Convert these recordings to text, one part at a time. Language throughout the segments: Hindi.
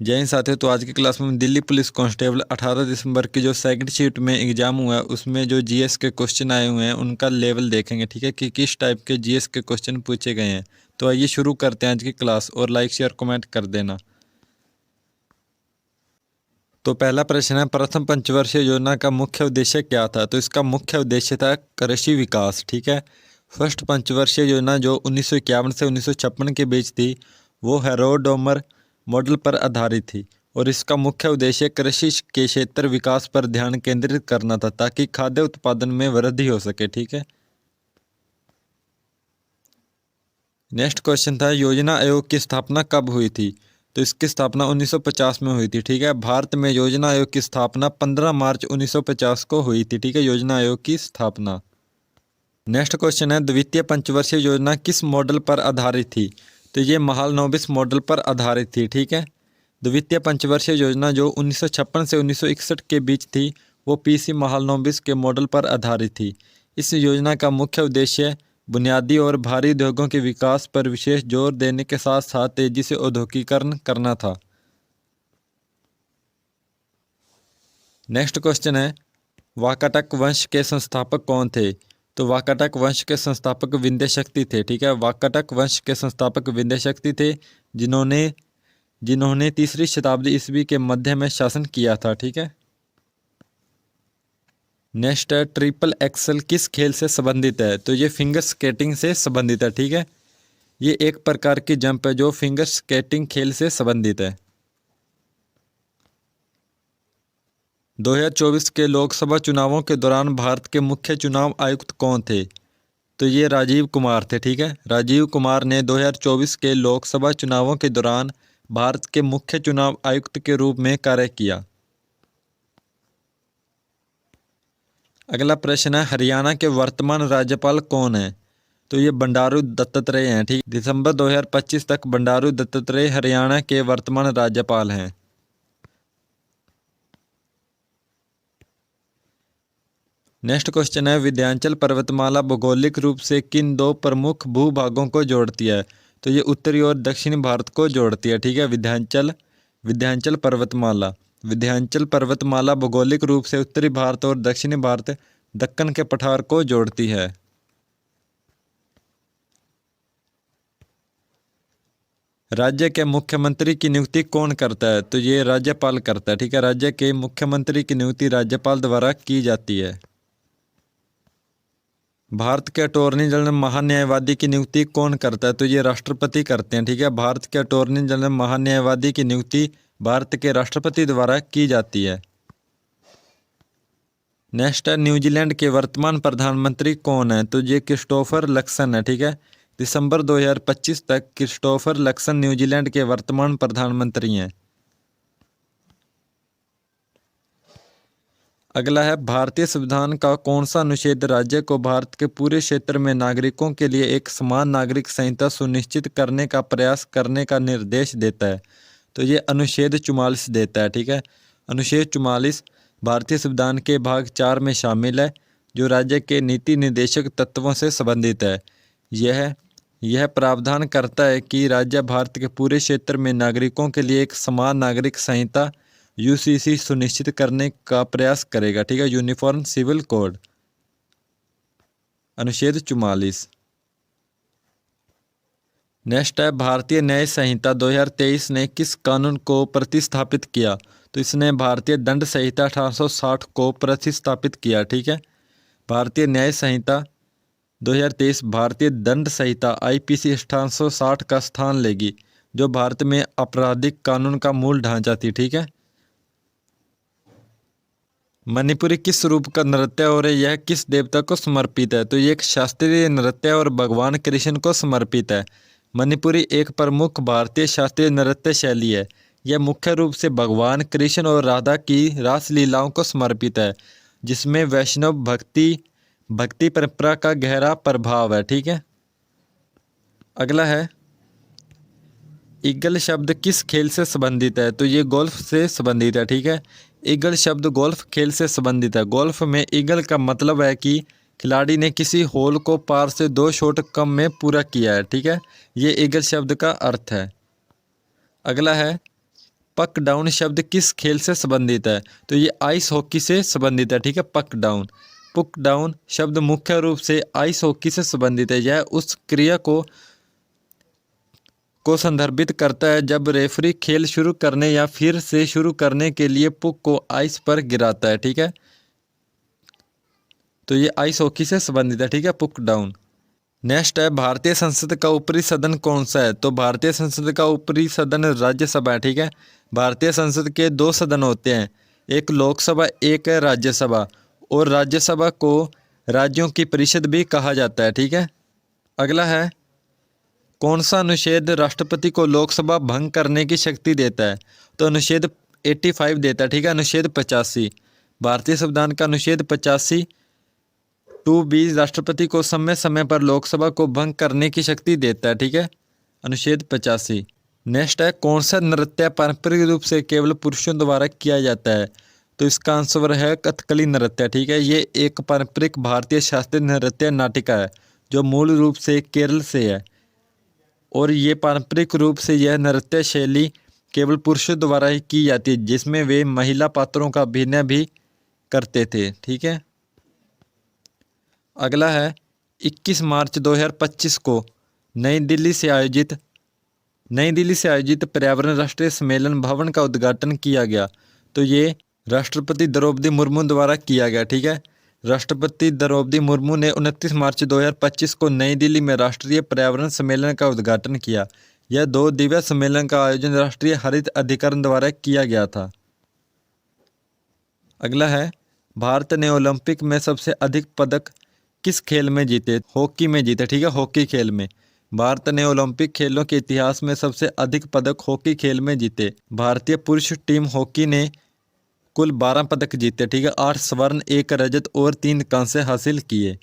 जय हिंद साथियों। तो आज की क्लास में दिल्ली पुलिस कांस्टेबल 18 दिसंबर की जो सेकंड शिफ्ट में एग्जाम हुआ है उसमें जो जीएस के क्वेश्चन आए हुए हैं उनका लेवल देखेंगे, ठीक है, कि किस टाइप के जीएस के क्वेश्चन पूछे गए हैं। तो आइए शुरू करते हैं आज की क्लास और लाइक शेयर कमेंट कर देना। तो पहला प्रश्न है, प्रथम पंचवर्षीय योजना का मुख्य उद्देश्य क्या था? तो इसका मुख्य उद्देश्य था कृषि विकास, ठीक है। फर्स्ट पंचवर्षीय योजना जो 1951 से 1956 के बीच थी वो हेरोडोमर मॉडल पर आधारित थी और इसका मुख्य उद्देश्य कृषि के क्षेत्र विकास पर ध्यान केंद्रित करना था ताकि खाद्य उत्पादन में वृद्धि हो सके, ठीक है। नेक्स्ट क्वेश्चन था, योजना आयोग की स्थापना कब हुई थी? तो इसकी स्थापना 1950 में हुई थी, ठीक है। भारत में योजना आयोग की स्थापना 15 मार्च 1950 को हुई थी, ठीक है, योजना आयोग की स्थापना। नेक्स्ट क्वेश्चन है, द्वितीय पंचवर्षीय योजना किस मॉडल पर आधारित थी? तो ये महालनोबिस मॉडल पर आधारित थी, ठीक है। द्वितीय पंचवर्षीय योजना जो 1956 से 1961 के बीच थी वो पीसी महालनोबिस के मॉडल पर आधारित थी। इस योजना का मुख्य उद्देश्य बुनियादी और भारी उद्योगों के विकास पर विशेष जोर देने के साथ साथ तेजी से औद्योगिकरण करना था। नेक्स्ट क्वेश्चन है, वाकाटक वंश के संस्थापक कौन थे? तो वाकाटक वंश के संस्थापक विंध्य शक्ति थे, ठीक है। वाकाटक वंश के संस्थापक विंध्य शक्ति थे जिन्होंने तीसरी शताब्दी ईस्वी के मध्य में शासन किया था, ठीक है। नेक्स्ट है, ट्रिपल एक्सल किस खेल से संबंधित है? तो ये फिंगर स्केटिंग से संबंधित है, ठीक है। ये एक प्रकार की जंप है जो फिंगर स्केटिंग खेल से संबंधित है। 2024 के लोकसभा चुनावों के दौरान भारत के मुख्य चुनाव आयुक्त कौन थे? तो ये राजीव कुमार थे, ठीक है। राजीव कुमार ने 2024 के लोकसभा चुनावों के दौरान भारत के मुख्य चुनाव आयुक्त के रूप में कार्य किया। अगला प्रश्न है, हरियाणा के वर्तमान राज्यपाल कौन है? तो ये बंडारू दत्तात्रेय हैं, ठीक। दिसंबर 2025 तक बंडारू दत्तात्रेय हरियाणा के वर्तमान राज्यपाल हैं। नेक्स्ट क्वेश्चन है, विंध्याचल पर्वतमाला भौगोलिक रूप से किन दो प्रमुख भूभागों को जोड़ती है? तो ये उत्तरी और दक्षिणी भारत को जोड़ती है, ठीक है। विंध्याचल पर्वतमाला भौगोलिक रूप से उत्तरी भारत और दक्षिणी भारत दक्कन के पठार को जोड़ती है। राज्य के मुख्यमंत्री की नियुक्ति कौन करता है? तो ये राज्यपाल करता है, ठीक है। राज्य के मुख्यमंत्री की नियुक्ति राज्यपाल द्वारा की जाती है। भारत के अटॉर्नी जनरल महान्यायवादी की नियुक्ति कौन करता है? तो ये राष्ट्रपति करते हैं, ठीक है। भारत के अटॉर्नी जनरल महान्यायवादी की नियुक्ति भारत के राष्ट्रपति द्वारा की जाती है। नेक्स्ट है, न्यूजीलैंड के वर्तमान प्रधानमंत्री कौन है? तो ये क्रिस्टोफर लक्सन है, ठीक है। दिसंबर 2025 तक क्रिस्टोफर लक्सन न्यूजीलैंड के वर्तमान प्रधानमंत्री हैं। अगला है, भारतीय संविधान का कौन सा अनुच्छेद राज्य को भारत के पूरे क्षेत्र में नागरिकों के लिए एक समान नागरिक संहिता सुनिश्चित करने का प्रयास करने का निर्देश देता है? तो ये अनुच्छेद 44 देता है, ठीक है। अनुच्छेद 44 भारतीय संविधान के भाग 4 में शामिल है जो राज्य के नीति निर्देशक तत्वों से संबंधित है। यह प्रावधान करता है कि राज्य भारत के पूरे क्षेत्र में नागरिकों के लिए एक समान नागरिक संहिता यूसीसी सुनिश्चित करने का प्रयास करेगा, ठीक है। यूनिफॉर्म सिविल कोड, अनुच्छेद 44। नेक्स्ट है, भारतीय न्याय संहिता 2023 ने किस कानून को प्रतिस्थापित किया? तो इसने भारतीय दंड संहिता 1860 को प्रतिस्थापित किया, ठीक है। भारतीय न्याय संहिता 2023 भारतीय दंड संहिता आईपीसी 1860 का स्थान लेगी जो भारत में आपराधिक कानून का मूल ढांचा थी, ठीक है। मणिपुरी किस रूप का नृत्य और यह किस देवता को समर्पित है? तो ये एक शास्त्रीय नृत्य और भगवान कृष्ण को समर्पित है। मणिपुरी एक प्रमुख भारतीय शास्त्रीय नृत्य शैली है। यह मुख्य रूप से भगवान कृष्ण और राधा की रासलीलाओं को समर्पित है जिसमें वैष्णव भक्ति परंपरा का गहरा प्रभाव है, ठीक है। अगला है, ईगल शब्द किस खेल से संबंधित है? तो ये गोल्फ से संबंधित है, ठीक है। ईगल शब्द गोल्फ खेल से संबंधित है। गोल्फ में ईगल का मतलब है कि खिलाड़ी ने किसी होल को पार से 2 शॉट कम में पूरा किया है, ठीक है। ये ईगल शब्द का अर्थ है। अगला है, पक डाउन शब्द किस खेल से संबंधित है? तो ये आइस हॉकी से संबंधित है, ठीक है। पक डाउन, पुक डाउन शब्द मुख्य रूप से आइस हॉकी से संबंधित है। यह उस क्रिया को संदर्भित करता है जब रेफरी खेल शुरू करने या फिर से शुरू करने के लिए पुक को आइस पर गिराता है, ठीक है। तो ये आइस हॉकी से संबंधित है, ठीक है, पुक डाउन। नेक्स्ट है, भारतीय संसद का ऊपरी सदन कौन सा है? तो भारतीय संसद का ऊपरी सदन राज्यसभा है, ठीक है। भारतीय संसद के 2 सदन होते हैं, एक लोकसभा, एक है राज्यसभा, और राज्यसभा को राज्यों की परिषद भी कहा जाता है, ठीक है। अगला है, कौन सा अनुच्छेद राष्ट्रपति को लोकसभा भंग करने की शक्ति देता है? तो अनुच्छेद 85 देता है, ठीक है, अनुच्छेद 85। भारतीय संविधान का अनुच्छेद 85 2B राष्ट्रपति को समय समय पर लोकसभा को भंग करने की शक्ति देता है, ठीक है, अनुच्छेद 85। नेक्स्ट है, कौन सा नृत्य पारंपरिक रूप से केवल पुरुषों द्वारा किया जाता है? तो इसका आंसर है कथकली नृत्य, ठीक है। ये एक पारंपरिक भारतीय शास्त्रीय नृत्य नाटिका है जो मूल रूप से केरल से है, और ये पारंपरिक रूप से यह नृत्य शैली केवल पुरुषों द्वारा ही की जाती है, जिसमें वे महिला पात्रों का अभिनय भी करते थे, ठीक है। अगला है, 21 मार्च 2025 को नई दिल्ली से आयोजित पर्यावरण राष्ट्रीय सम्मेलन भवन का उद्घाटन किया गया। तो ये राष्ट्रपति द्रौपदी मुर्मू द्वारा किया गया, ठीक है। राष्ट्रपति द्रौपदी मुर्मू ने 29 मार्च 2025 को नई दिल्ली में राष्ट्रीय पर्यावरण सम्मेलन का उद्घाटन किया। यह 2 दिवसीय सम्मेलन का आयोजन राष्ट्रीय हरित अधिकरण द्वारा किया गया था। अगला है, भारत ने ओलंपिक में सबसे अधिक पदक किस खेल में जीते? हॉकी में जीते, ठीक है, हॉकी खेल में। भारत ने ओलंपिक खेलों के इतिहास में सबसे अधिक पदक हॉकी खेल में जीते। भारतीय पुरुष टीम हॉकी ने कुल 12 पदक जीते, ठीक है, 8 स्वर्ण, 1 रजत और 3 कांस्य हासिल किए।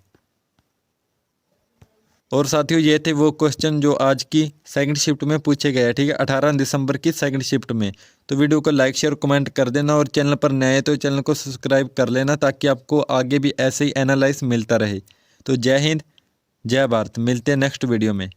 और साथियों, ये थे वो क्वेश्चन जो आज की सेकंड शिफ्ट में पूछे गए, ठीक है, 18 दिसंबर की सेकंड शिफ्ट में। तो वीडियो को लाइक शेयर कमेंट कर देना, और चैनल पर नए हैं तो चैनल को सब्सक्राइब कर लेना, ताकि आपको आगे भी ऐसे ही एनालाइज मिलता रहे। तो जय हिंद, जय भारत, मिलते हैं नेक्स्ट वीडियो में।